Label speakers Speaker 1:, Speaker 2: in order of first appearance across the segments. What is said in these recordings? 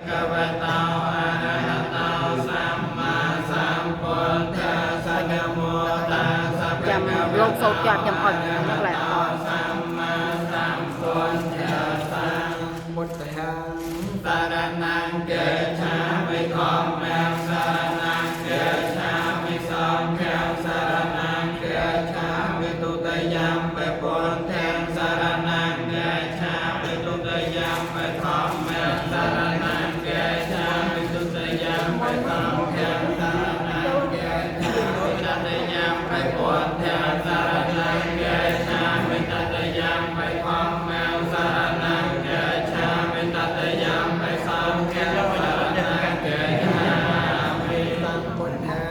Speaker 1: กวะโตอะระหะโตสัมมาสัมพุทธัสสะนะโมตัสสะภะคะวะโต
Speaker 2: លោកសូត្រចាំអត់ញ៉ាំឡើងអត់
Speaker 1: សម្មាសម្ពុទ្ធស្សៈមុតហံសរណង្កេឆាមិធម្មំសរណង្កេឆាមិសង្ឃំសរណង្កេឆាមិទុតិយំពេពុទ្ធังសរណង្កេឆាមិទុតិយំពេធម្មំសរណង្កេឆាមិទុតិយំពេសង្ឃំសរណង្កេឆាមិតតិយំពេពុទ្ធังសរណង្កេឆាមិតតិយំពេធម្មំសរណង្កេឆាមិតតិយំពេសង្ឃំសរណង្កេឆាមិសង្ឃុទ្ធา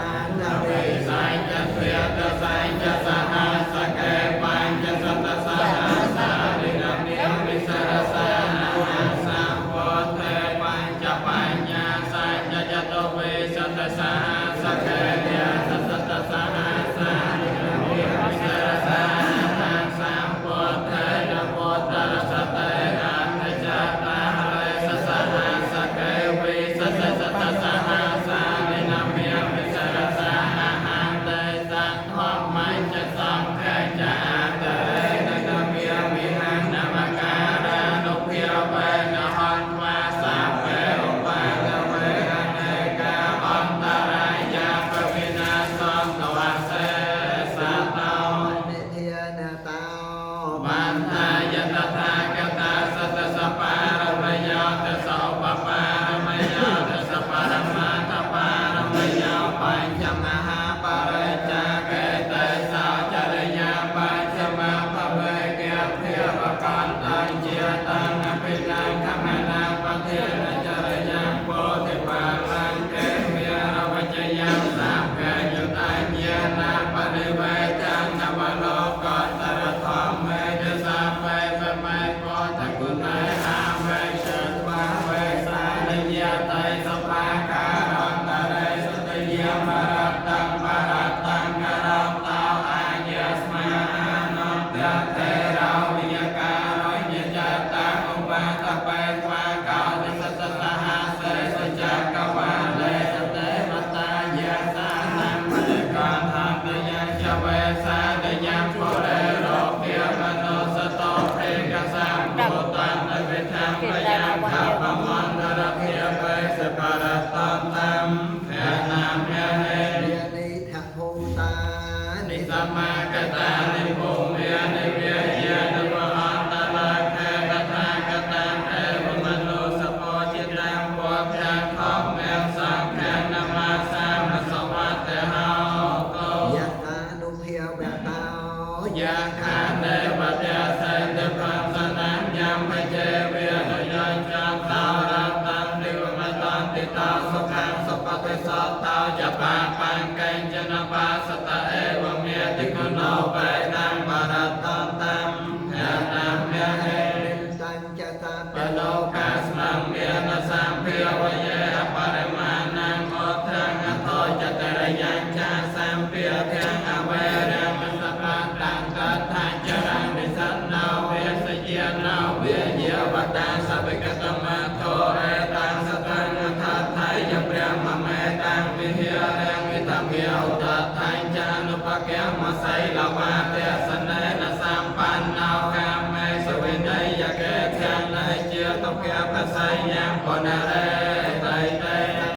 Speaker 1: អានវេសញ្ចព្រាតសញ្ចសហសកេបញ្ចសតសហសារិរមិមិសរសានាសម្ពុទ្ធេបញ្ចបញ្ញសញ្ចចតុវេសតសហសកេយាសតសហសារិរមិមិសរសានាសម្ពុទ្ធេនមោតរសតេអនិច្ចតារេសសហសកេវេសតសហសារិរមិមិសរសានាហន្តេសង្ឃមញ្ចសង្ឃចអតរេនកមិមិហនមការៈនុភាវេនហន្មាសាពេឧបាទវេអនេកាអន្តរាយាបវិនាសន្តវសេសតោនិធានតោមន្តាយតថាគតាសតសបារមយោទសោបបារមយោទសបរមតបារមយោបញ្ចមហាបរិច្ចាកេតេសោចរិយាបញ្ចមភវេកេភិបកន្តញ្ជាតាំងអភិលង្ខមនាបតិរចរិយាពោធិបាលង្កេមេរវចយាសាភេយតាញានាបរិវេតានវលោកតរធម្មេទសាភេបមេពោធគុណេអាវេចត្វាវេសានិយតៃសបាការន្តរេសតិយមរតੰបរតੰករោតោអាយាស្មានន្តតេរោវិយការោញ្ញចតាឧបាតបេស្វាកោទិសតសហសេសចកវាលេសតេមតាយាសានាមនិកន្ធន្តយចវេសាតយំពុរេរោភិបនោសតោភេកសម្ពុតន្តវិធម្មយំខបមន្តរភិបេសបរតន្តំភេណាមហេរិនិថភូតានិសមមាកតានិភូមិនិវិយានិវអន្តរខេកថាកតាអេវមនោសពោចិតាំពុទ្ធៈធម្មំសង្ឃំនមសាមសវតេហោកោយតានុភាវតោយខានេវតេសេនតិប្រសនាញញំបជេវិរយញ្ចន្តោរតੰនិវមតន្តិតោសុខំសុបតិសតោចបាបង្កញ្ចនបាសតអេវមេតិគុណោបេតាំបរតន្តំយតាមយហេរិសញ្ចតាបលោកាស្មំមានសម្ភាវយេអបរិមាណังអថังអថោចតរយញ្ចាសម្ភាធាងអវេរមសបតាំកថាចរំនិសណោវេសយាណោវេយវតាសបិកតមធោអេតាំសតੰអថាថៃយព្រះមមេតាំវិហិរេមិតមេឧតថៃចានុបកមសៃលវាទេសនេនសម្បណ្ណោកាមេសវិន័យកេធានជាតុកេបសៃញំពនរេ